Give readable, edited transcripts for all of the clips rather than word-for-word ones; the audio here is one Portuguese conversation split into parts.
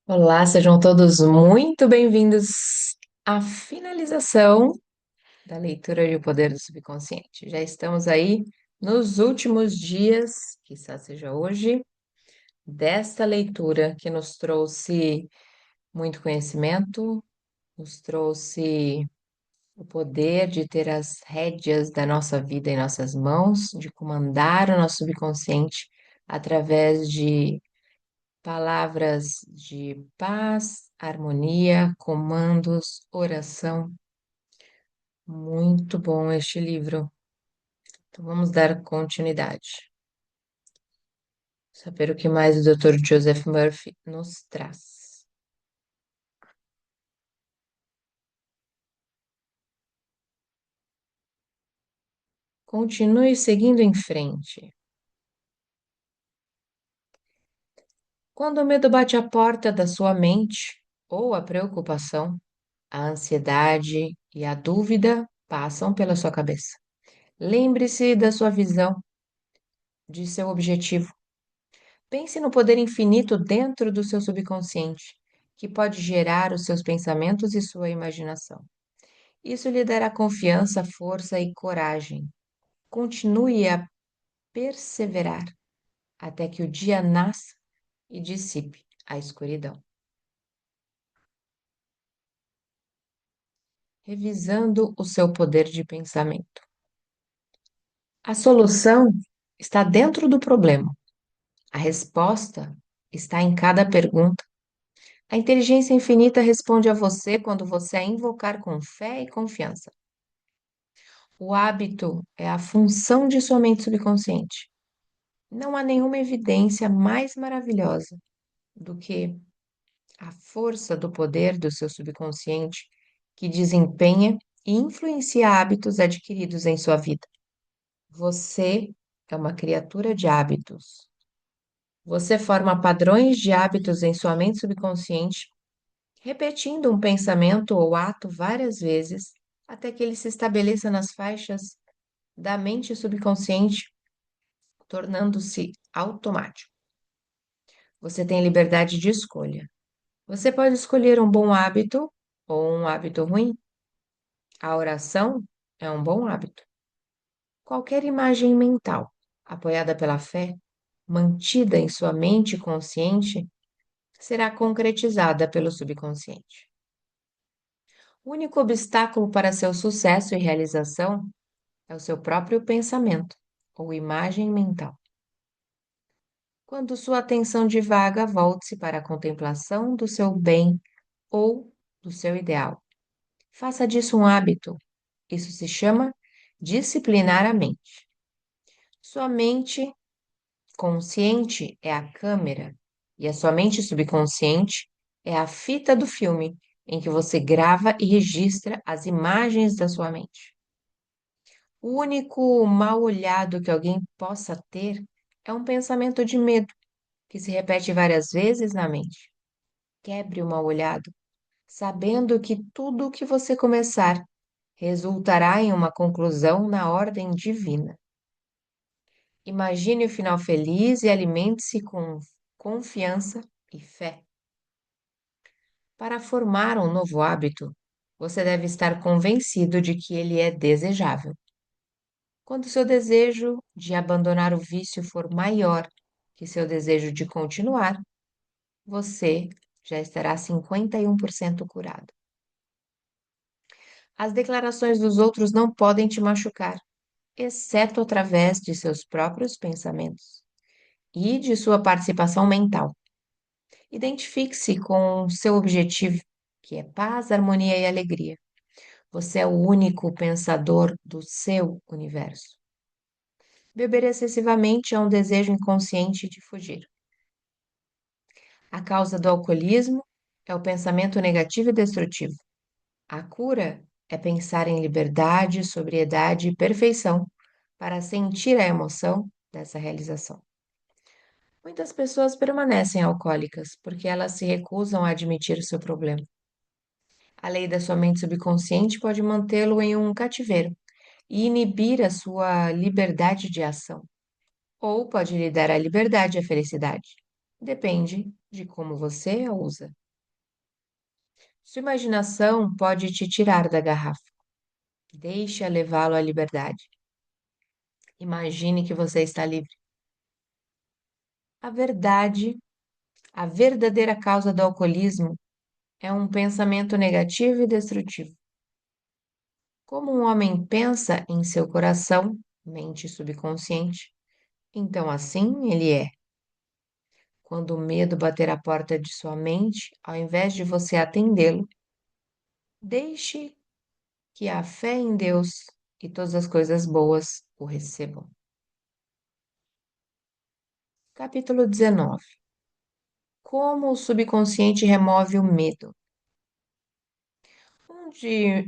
Olá, sejam todos muito bem-vindos à finalização da leitura de O Poder do Subconsciente. Já estamos aí nos últimos dias, quizás seja hoje, desta leitura que nos trouxe muito conhecimento, nos trouxe o poder de ter as rédeas da nossa vida em nossas mãos, de comandar o nosso subconsciente através de palavras de paz, harmonia, comandos, oração. Muito bom este livro. Então vamos dar continuidade. Saber o que mais o Dr. Joseph Murphy nos traz. Continue seguindo em frente. Quando o medo bate à porta da sua mente, ou a preocupação, a ansiedade e a dúvida passam pela sua cabeça. Lembre-se da sua visão, de seu objetivo. Pense no poder infinito dentro do seu subconsciente, que pode gerar os seus pensamentos e sua imaginação. Isso lhe dará confiança, força e coragem. Continue a perseverar até que o dia nasça e dissipe a escuridão. Revisando o seu poder de pensamento. A solução está dentro do problema. A resposta está em cada pergunta. A inteligência infinita responde a você quando você a invocar com fé e confiança. O hábito é a função de sua mente subconsciente. Não há nenhuma evidência mais maravilhosa do que a força do poder do seu subconsciente que desempenha e influencia hábitos adquiridos em sua vida. Você é uma criatura de hábitos. Você forma padrões de hábitos em sua mente subconsciente, repetindo um pensamento ou ato várias vezes até que ele se estabeleça nas faixas da mente subconsciente, tornando-se automático. Você tem liberdade de escolha. Você pode escolher um bom hábito ou um hábito ruim. A oração é um bom hábito. Qualquer imagem mental, apoiada pela fé, mantida em sua mente consciente, será concretizada pelo subconsciente. O único obstáculo para seu sucesso e realização é o seu próprio pensamento ou imagem mental. Quando sua atenção divaga, volte-se para a contemplação do seu bem ou do seu ideal. Faça disso um hábito. Isso se chama disciplinar a mente. Sua mente consciente é a câmera e a sua mente subconsciente é a fita do filme em que você grava e registra as imagens da sua mente. O único mal olhado que alguém possa ter é um pensamento de medo que se repete várias vezes na mente. Quebre o mal-olhado, sabendo que tudo o que você começar resultará em uma conclusão na ordem divina. Imagine o final feliz e alimente-se com confiança e fé. Para formar um novo hábito, você deve estar convencido de que ele é desejável. Quando seu desejo de abandonar o vício for maior que seu desejo de continuar, você já estará 51% curado. As declarações dos outros não podem te machucar, exceto através de seus próprios pensamentos e de sua participação mental. Identifique-se com seu objetivo, que é paz, harmonia e alegria. Você é o único pensador do seu universo. Beber excessivamente é um desejo inconsciente de fugir. A causa do alcoolismo é o pensamento negativo e destrutivo. A cura é pensar em liberdade, sobriedade e perfeição para sentir a emoção dessa realização. Muitas pessoas permanecem alcoólicas porque elas se recusam a admitir o seu problema. A lei da sua mente subconsciente pode mantê-lo em um cativeiro e inibir a sua liberdade de ação, ou pode lhe dar a liberdade e a felicidade. Depende de como você a usa. Sua imaginação pode te tirar da garrafa. Deixe-a levá-lo à liberdade. Imagine que você está livre. A verdade, a verdadeira causa do alcoolismo é um pensamento negativo e destrutivo. Como um homem pensa em seu coração, mente subconsciente, então assim ele é. Quando o medo bater à porta de sua mente, ao invés de você atendê-lo, deixe que a fé em Deus e todas as coisas boas o recebam. Capítulo 19. Como o subconsciente remove o medo.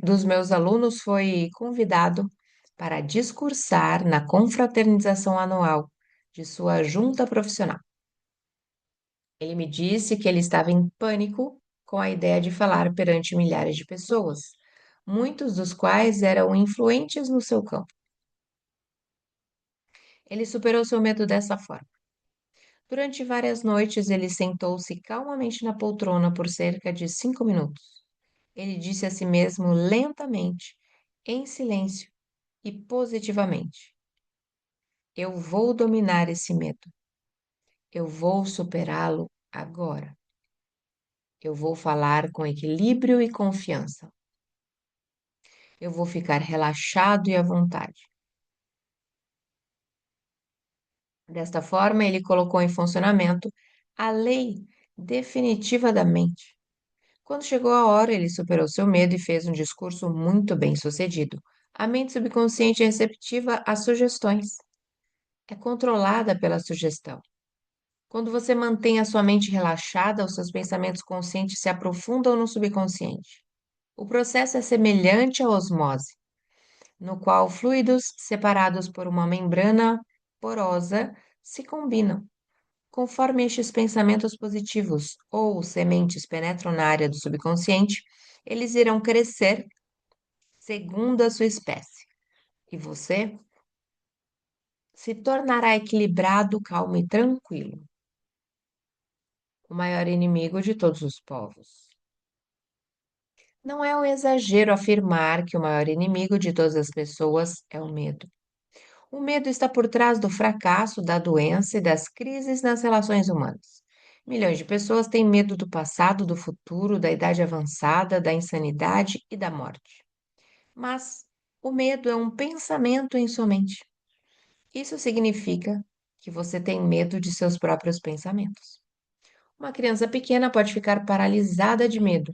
Dos meus alunos foi convidado para discursar na confraternização anual de sua junta profissional. Ele me disse que ele estava em pânico com a ideia de falar perante milhares de pessoas, muitos dos quais eram influentes no seu campo. Ele superou seu medo dessa forma. Durante várias noites, ele sentou-se calmamente na poltrona por cerca de 5 minutos. Ele disse a si mesmo lentamente, em silêncio e positivamente: Eu vou dominar esse medo. Eu vou superá-lo agora. Eu vou falar com equilíbrio e confiança. Eu vou ficar relaxado e à vontade. Desta forma, ele colocou em funcionamento a lei definitiva da mente. Quando chegou a hora, ele superou seu medo e fez um discurso muito bem-sucedido. A mente subconsciente é receptiva às sugestões. É controlada pela sugestão. Quando você mantém a sua mente relaxada, os seus pensamentos conscientes se aprofundam no subconsciente. O processo é semelhante à osmose, no qual fluidos separados por uma membrana porosa se combinam. Conforme estes pensamentos positivos ou sementes penetram na área do subconsciente, eles irão crescer segundo a sua espécie. E você se tornará equilibrado, calmo e tranquilo, o maior inimigo de todos os povos. Não é um exagero afirmar que o maior inimigo de todas as pessoas é o medo. O medo está por trás do fracasso, da doença e das crises nas relações humanas. Milhões de pessoas têm medo do passado, do futuro, da idade avançada, da insanidade e da morte. Mas o medo é um pensamento em sua mente. Isso significa que você tem medo de seus próprios pensamentos. Uma criança pequena pode ficar paralisada de medo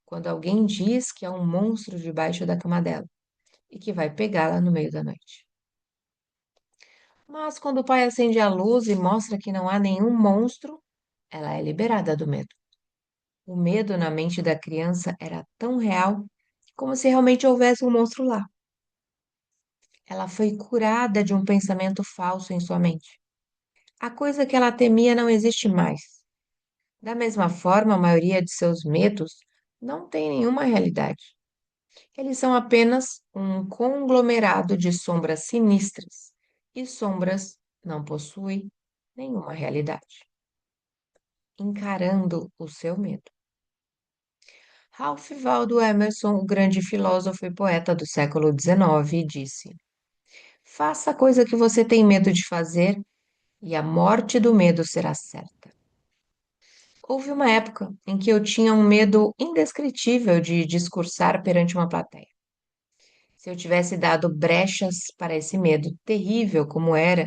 quando alguém diz que há um monstro debaixo da cama dela e que vai pegá-la no meio da noite. Mas quando o pai acende a luz e mostra que não há nenhum monstro, ela é liberada do medo. O medo na mente da criança era tão real como se realmente houvesse um monstro lá. Ela foi curada de um pensamento falso em sua mente. A coisa que ela temia não existe mais. Da mesma forma, a maioria de seus medos não tem nenhuma realidade. Eles são apenas um conglomerado de sombras sinistras, e sombras não possuem nenhuma realidade. Encarando o seu medo. Ralph Waldo Emerson, o grande filósofo e poeta do século XIX, disse: Faça a coisa que você tem medo de fazer e a morte do medo será certa. Houve uma época em que eu tinha um medo indescritível de discursar perante uma plateia. Se eu tivesse dado brechas para esse medo terrível como era,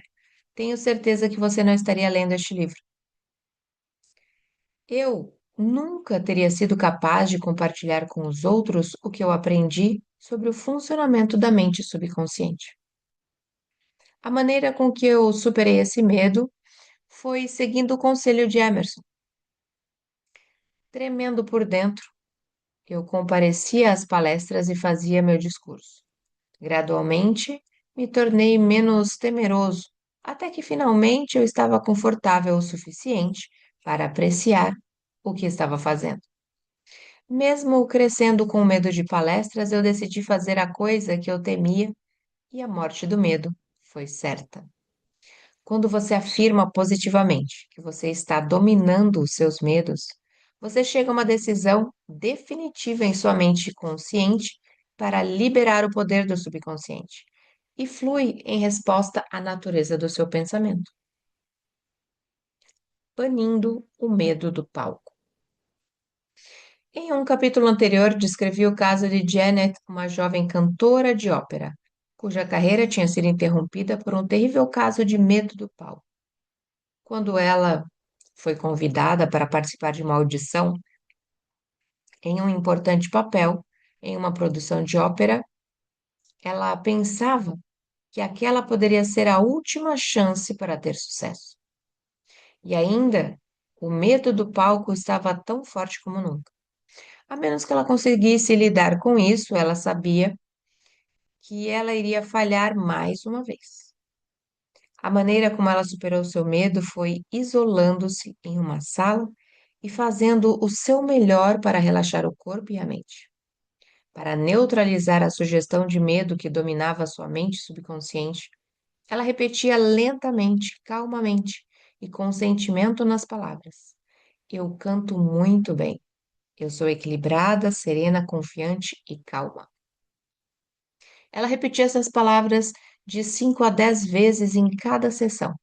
tenho certeza que você não estaria lendo este livro. Eu nunca teria sido capaz de compartilhar com os outros o que eu aprendi sobre o funcionamento da mente subconsciente. A maneira com que eu superei esse medo foi seguindo o conselho de Emerson. Tremendo por dentro, eu comparecia às palestras e fazia meu discurso. Gradualmente, me tornei menos temeroso, até que finalmente eu estava confortável o suficiente para apreciar o que estava fazendo. Mesmo crescendo com medo de palestras, eu decidi fazer a coisa que eu temia e a morte do medo foi certa. Quando você afirma positivamente que você está dominando os seus medos, você chega a uma decisão definitiva em sua mente consciente para liberar o poder do subconsciente e flui em resposta à natureza do seu pensamento, banindo o medo do palco. Em um capítulo anterior, descrevi o caso de Janet, uma jovem cantora de ópera, cuja carreira tinha sido interrompida por um terrível caso de medo do palco. Quando ela foi convidada para participar de uma audição em um importante papel em uma produção de ópera, ela pensava que aquela poderia ser a última chance para ter sucesso. E ainda, o medo do palco estava tão forte como nunca. A menos que ela conseguisse lidar com isso, ela sabia que ela iria falhar mais uma vez. A maneira como ela superou seu medo foi isolando-se em uma sala e fazendo o seu melhor para relaxar o corpo e a mente. Para neutralizar a sugestão de medo que dominava sua mente subconsciente, ela repetia lentamente, calmamente e com sentimento nas palavras: Eu canto muito bem. Eu sou equilibrada, serena, confiante e calma. Ela repetia essas palavras de 5 a 10 vezes em cada sessão.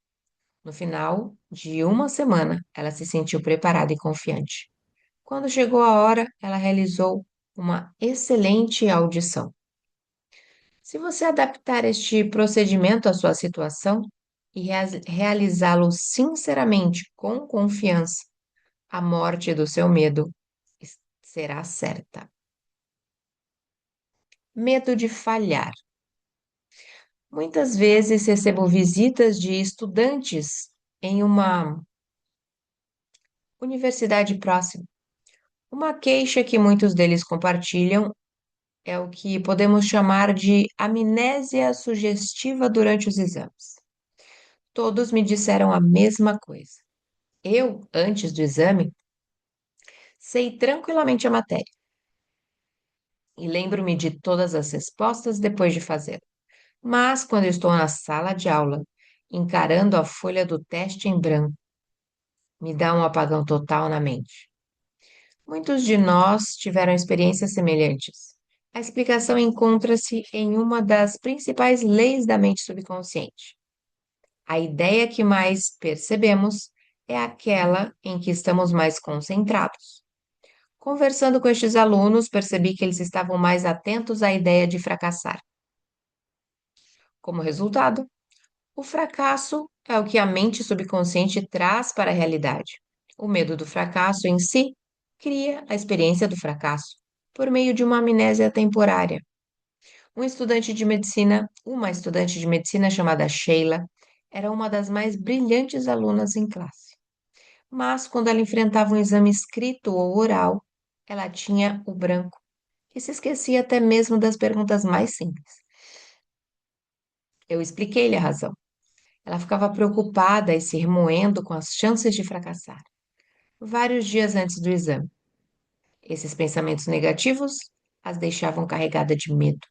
No final de uma semana, ela se sentiu preparada e confiante. Quando chegou a hora, ela realizou uma excelente audição. Se você adaptar este procedimento à sua situação e realizá-lo sinceramente, com confiança, a morte do seu medo será certa. Medo de falhar. Muitas vezes recebo visitas de estudantes em uma universidade próxima. Uma queixa que muitos deles compartilham é o que podemos chamar de amnésia sugestiva durante os exames. Todos me disseram a mesma coisa. Eu, antes do exame, sei tranquilamente a matéria e lembro-me de todas as respostas depois de fazê-la. Mas quando eu estou na sala de aula, encarando a folha do teste em branco, me dá um apagão total na mente. Muitos de nós tiveram experiências semelhantes. A explicação encontra-se em uma das principais leis da mente subconsciente. A ideia que mais percebemos é aquela em que estamos mais concentrados. Conversando com estes alunos, percebi que eles estavam mais atentos à ideia de fracassar. Como resultado, o fracasso é o que a mente subconsciente traz para a realidade. O medo do fracasso em si cria a experiência do fracasso por meio de uma amnésia temporária. Uma estudante de medicina chamada Sheila, era uma das mais brilhantes alunas em classe. Mas quando ela enfrentava um exame escrito ou oral, ela tinha o branco e se esquecia até mesmo das perguntas mais simples. Eu expliquei-lhe a razão. Ela ficava preocupada e se remoendo com as chances de fracassar, vários dias antes do exame. Esses pensamentos negativos as deixavam carregada de medo.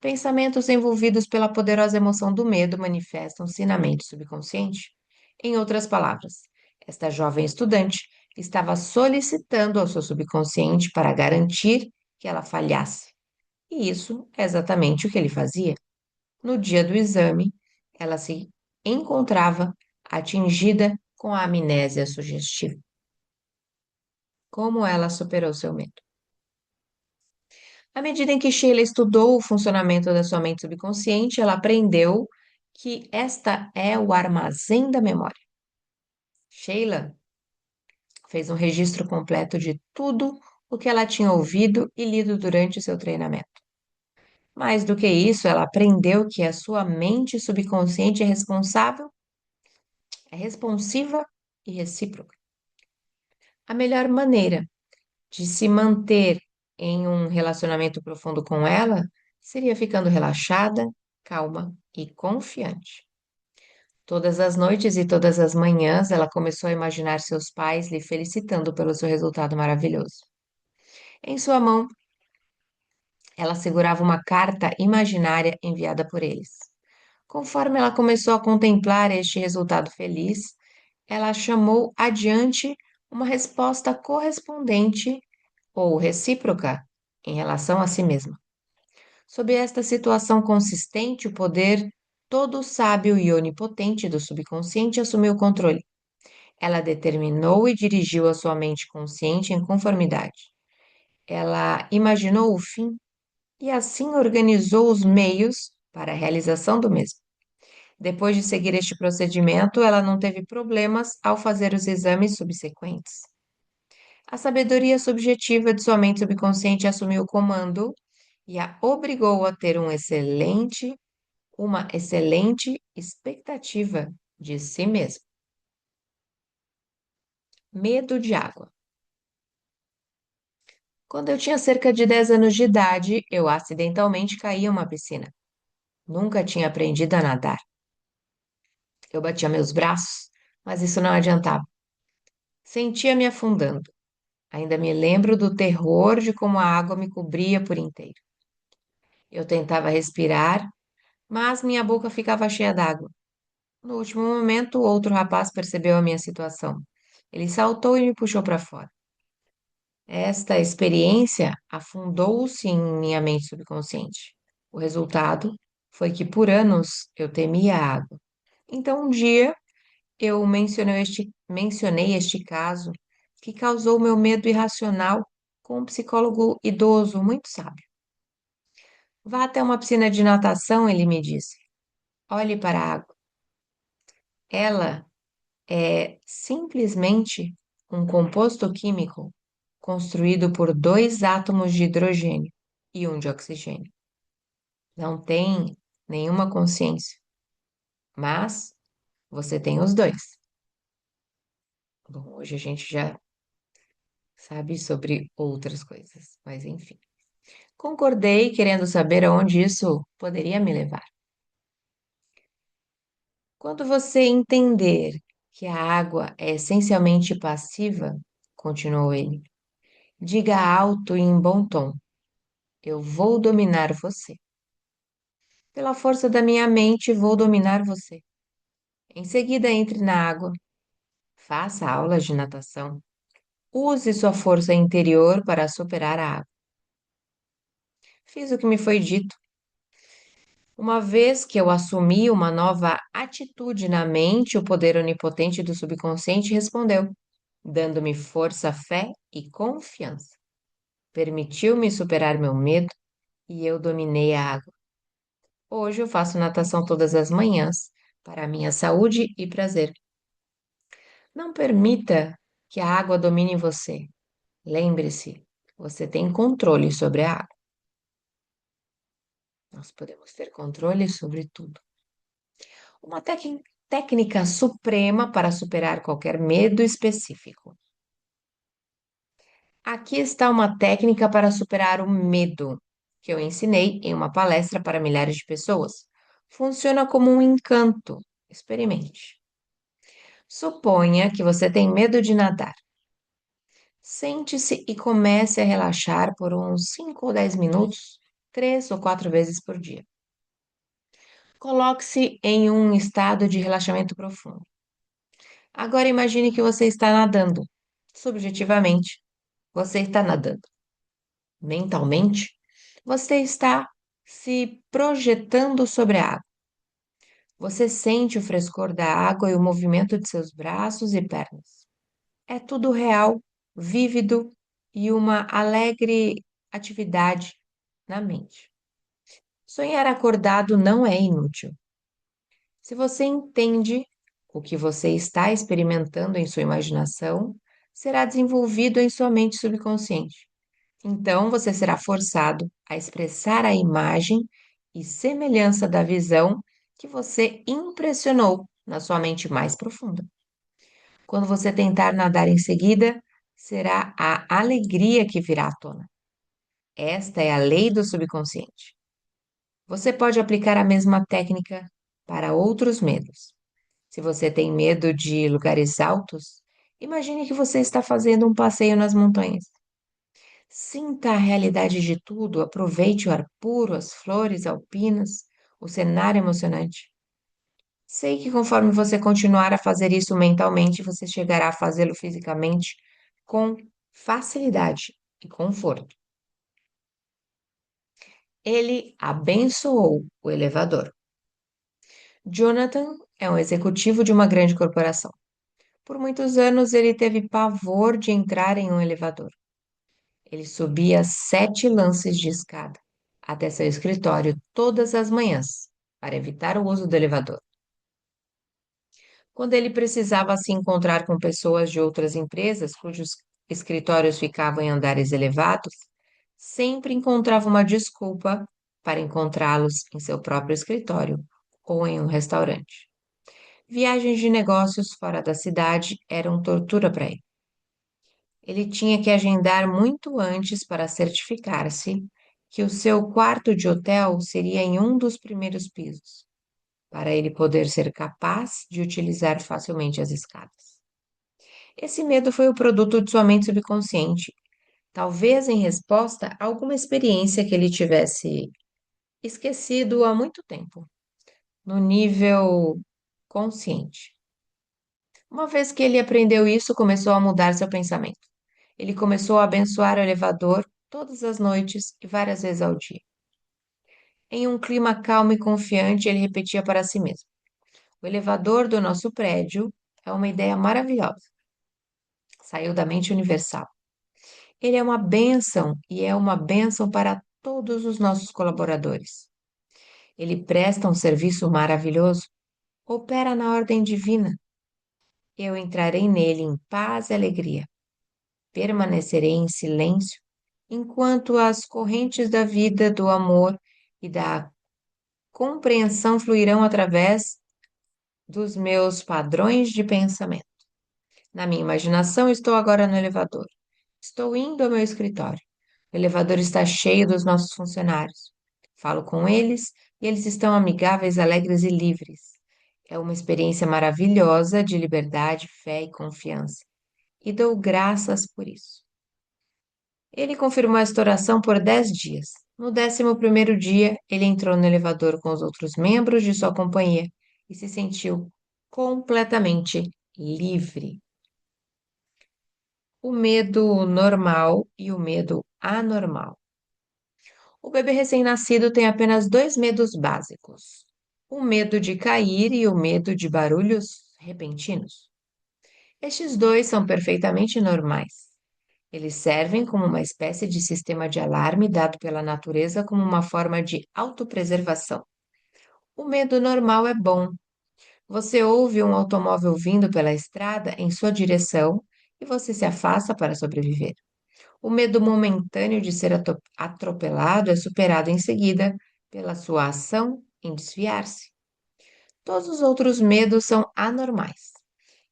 Pensamentos envolvidos pela poderosa emoção do medo manifestam-se na mente subconsciente. Em outras palavras, esta jovem estudante estava solicitando ao seu subconsciente para garantir que ela falhasse. E isso é exatamente o que ele fazia. No dia do exame, ela se encontrava atingida com a amnésia sugestiva. Como ela superou seu medo? À medida em que Sheila estudou o funcionamento da sua mente subconsciente, ela aprendeu que esta é o armazém da memória. Sheila fez um registro completo de tudo o que ela tinha ouvido e lido durante o seu treinamento. Mais do que isso, ela aprendeu que a sua mente subconsciente é responsiva e recíproca. A melhor maneira de se manter em um relacionamento profundo com ela seria ficando relaxada, calma e confiante. Todas as noites e todas as manhãs, ela começou a imaginar seus pais lhe felicitando pelo seu resultado maravilhoso. Em sua mão, ela segurava uma carta imaginária enviada por eles. Conforme ela começou a contemplar este resultado feliz, ela chamou adiante uma resposta correspondente ou recíproca em relação a si mesma. Sob esta situação consistente, o poder todo sábio e onipotente do subconsciente assumiu o controle. Ela determinou e dirigiu a sua mente consciente em conformidade. Ela imaginou o fim e assim organizou os meios para a realização do mesmo. Depois de seguir este procedimento, ela não teve problemas ao fazer os exames subsequentes. A sabedoria subjetiva de sua mente subconsciente assumiu o comando e a obrigou a ter uma excelente expectativa de si mesma. Medo de água. Quando eu tinha cerca de 10 anos de idade, eu acidentalmente caí em uma piscina. Nunca tinha aprendido a nadar. Eu batia meus braços, mas isso não adiantava. Sentia-me afundando. Ainda me lembro do terror de como a água me cobria por inteiro. Eu tentava respirar, mas minha boca ficava cheia d'água. No último momento, outro rapaz percebeu a minha situação. Ele saltou e me puxou para fora. Esta experiência afundou-se em minha mente subconsciente. O resultado foi que por anos eu temia a água. Então, um dia, eu mencionei este caso que causou meu medo irracional com um psicólogo idoso muito sábio. Vá até uma piscina de natação, ele me disse. Olhe para a água. Ela é simplesmente um composto químico construído por dois átomos de hidrogênio e um de oxigênio. Não tem nenhuma consciência, mas você tem os dois. Bom, hoje a gente já sabe sobre outras coisas, mas enfim. Concordei, querendo saber aonde isso poderia me levar. Quando você entender que a água é essencialmente passiva, continuou ele, diga alto e em bom tom: eu vou dominar você. Pela força da minha mente, vou dominar você. Em seguida, entre na água, faça aulas de natação, use sua força interior para superar a água. Fiz o que me foi dito. Uma vez que eu assumi uma nova atitude na mente, o poder onipotente do subconsciente respondeu, dando-me força, fé e confiança. Permitiu-me superar meu medo e eu dominei a água. Hoje eu faço natação todas as manhãs para minha saúde e prazer. Não permita que a água domine você. Lembre-se, você tem controle sobre a água. Nós podemos ter controle sobre tudo. Uma técnica suprema para superar qualquer medo específico. Aqui está uma técnica para superar o medo que eu ensinei em uma palestra para milhares de pessoas. Funciona como um encanto. Experimente. Suponha que você tem medo de nadar. Sente-se e comece a relaxar por uns 5 ou 10 minutos, 3 ou 4 vezes por dia. Coloque-se em um estado de relaxamento profundo. Agora imagine que você está nadando. Subjetivamente, você está nadando. Mentalmente, você está se projetando sobre a água. Você sente o frescor da água e o movimento de seus braços e pernas. É tudo real, vívido e uma alegre atividade na mente. Sonhar acordado não é inútil. Se você entende o que você está experimentando em sua imaginação, será desenvolvido em sua mente subconsciente. Então, você será forçado a expressar a imagem e semelhança da visão que você impressionou na sua mente mais profunda. Quando você tentar nadar em seguida, será a alegria que virá à tona. Esta é a lei do subconsciente. Você pode aplicar a mesma técnica para outros medos. Se você tem medo de lugares altos, imagine que você está fazendo um passeio nas montanhas. Sinta a realidade de tudo, aproveite o ar puro, as flores alpinas, o cenário emocionante. Sei que conforme você continuar a fazer isso mentalmente, você chegará a fazê-lo fisicamente com facilidade e conforto. Ele abençoou o elevador. Jonathan é um executivo de uma grande corporação. Por muitos anos ele teve pavor de entrar em um elevador. Ele subia 7 lances de escada até seu escritório todas as manhãs para evitar o uso do elevador. Quando ele precisava se encontrar com pessoas de outras empresas cujos escritórios ficavam em andares elevados, sempre encontrava uma desculpa para encontrá-los em seu próprio escritório ou em um restaurante. Viagens de negócios fora da cidade eram tortura para ele. Ele tinha que agendar muito antes para certificar-se que o seu quarto de hotel seria em um dos primeiros pisos, para ele poder ser capaz de utilizar facilmente as escadas. Esse medo foi o produto de sua mente subconsciente, talvez em resposta a alguma experiência que ele tivesse esquecido há muito tempo, no nível consciente. Uma vez que ele aprendeu isso, começou a mudar seu pensamento. Ele começou a abençoar o elevador todas as noites e várias vezes ao dia. Em um clima calmo e confiante, ele repetia para si mesmo: o elevador do nosso prédio é uma ideia maravilhosa. Saiu da mente universal. Ele é uma bênção e é uma bênção para todos os nossos colaboradores. Ele presta um serviço maravilhoso, opera na ordem divina. Eu entrarei nele em paz e alegria. Permanecerei em silêncio enquanto as correntes da vida, do amor e da compreensão fluirão através dos meus padrões de pensamento. Na minha imaginação, estou agora no elevador. Estou indo ao meu escritório. O elevador está cheio dos nossos funcionários. Falo com eles e eles estão amigáveis, alegres e livres. É uma experiência maravilhosa de liberdade, fé e confiança. E dou graças por isso. Ele confirmou esta oração por 10 dias. No 11º dia, ele entrou no elevador com os outros membros de sua companhia e se sentiu completamente livre. O medo normal e o medo anormal. O bebê recém-nascido tem apenas dois medos básicos: o medo de cair e o medo de barulhos repentinos. Estes dois são perfeitamente normais. Eles servem como uma espécie de sistema de alarme dado pela natureza como uma forma de autopreservação. O medo normal é bom. Você ouve um automóvel vindo pela estrada em sua direção e você se afasta para sobreviver. O medo momentâneo de ser atropelado é superado em seguida pela sua ação em desviar-se. Todos os outros medos são anormais.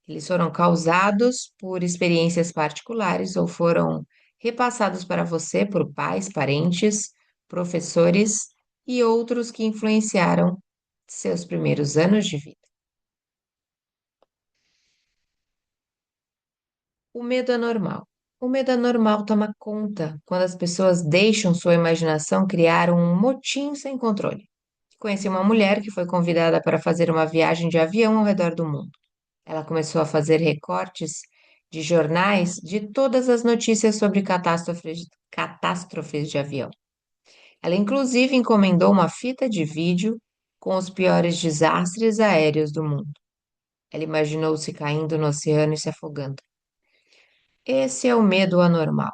Eles foram causados por experiências particulares ou foram repassados para você por pais, parentes, professores e outros que influenciaram seus primeiros anos de vida. O medo é normal. O medo é normal toma conta quando as pessoas deixam sua imaginação criar um motim sem controle. Conheci uma mulher que foi convidada para fazer uma viagem de avião ao redor do mundo. Ela começou a fazer recortes de jornais de todas as notícias sobre catástrofes de avião. Ela, inclusive, encomendou uma fita de vídeo com os piores desastres aéreos do mundo. Ela imaginou-se caindo no oceano e se afogando. Esse é o medo anormal.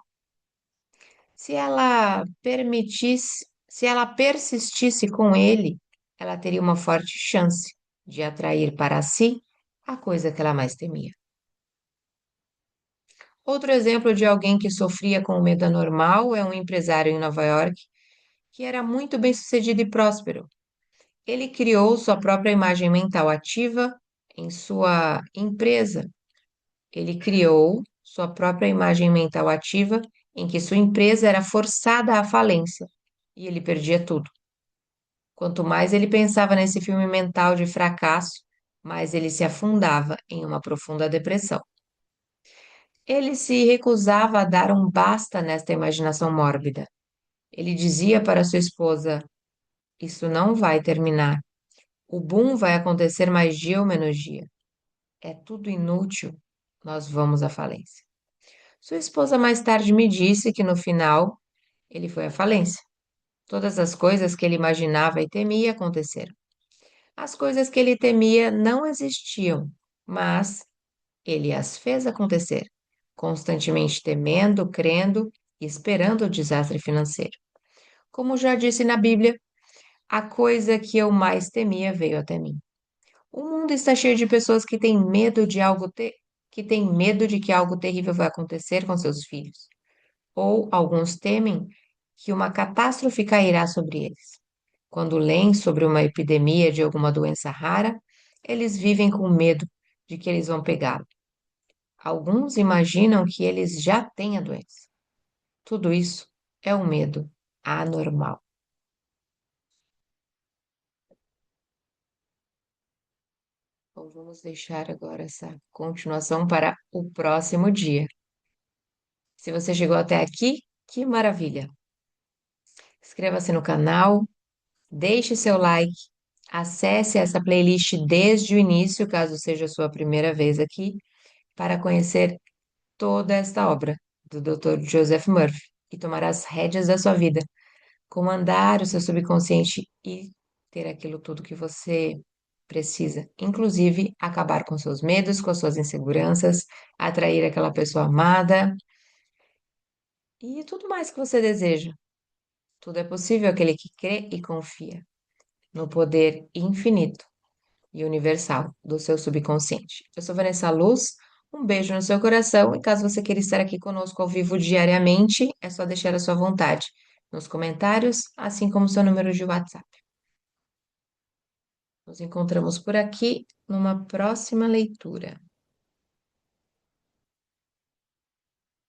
Se ela persistisse com ele, ela teria uma forte chance de atrair para si a coisa que ela mais temia. Outro exemplo de alguém que sofria com o medo anormal é um empresário em Nova York que era muito bem-sucedido e próspero. Ele criou sua própria imagem mental ativa em sua empresa. Ele criou sua própria imagem mental ativa em que sua empresa era forçada à falência e ele perdia tudo. Quanto mais ele pensava nesse filme mental de fracasso, mais ele se afundava em uma profunda depressão. Ele se recusava a dar um basta nesta imaginação mórbida. Ele dizia para sua esposa: isso não vai terminar. O boom vai acontecer mais dia ou menos dia. É tudo inútil. Nós vamos à falência. Sua esposa mais tarde me disse que no final ele foi à falência. Todas as coisas que ele imaginava e temia aconteceram. As coisas que ele temia não existiam, mas ele as fez acontecer, constantemente temendo, crendo e esperando o desastre financeiro. Como já disse na Bíblia, a coisa que eu mais temia veio até mim. O mundo está cheio de pessoas que têm medo de que têm medo de que algo terrível vai acontecer com seus filhos, ou alguns temem que uma catástrofe cairá sobre eles. Quando leem sobre uma epidemia de alguma doença rara, eles vivem com medo de que eles vão pegá-la. Alguns imaginam que eles já têm a doença. Tudo isso é um medo anormal. Então, vamos deixar agora essa continuação para o próximo dia. Se você chegou até aqui, que maravilha! Inscreva-se no canal, deixe seu like, acesse essa playlist desde o início, caso seja a sua primeira vez aqui, para conhecer toda esta obra do Dr. Joseph Murphy e tomar as rédeas da sua vida, comandar o seu subconsciente e ter aquilo tudo que você precisa, inclusive acabar com seus medos, com as suas inseguranças, atrair aquela pessoa amada e tudo mais que você deseja. Tudo é possível aquele que crê e confia no poder infinito e universal do seu subconsciente. Eu sou Vanessa Luz, um beijo no seu coração e caso você queira estar aqui conosco ao vivo diariamente, é só deixar a sua vontade nos comentários, assim como seu número de WhatsApp. Nos encontramos por aqui numa próxima leitura.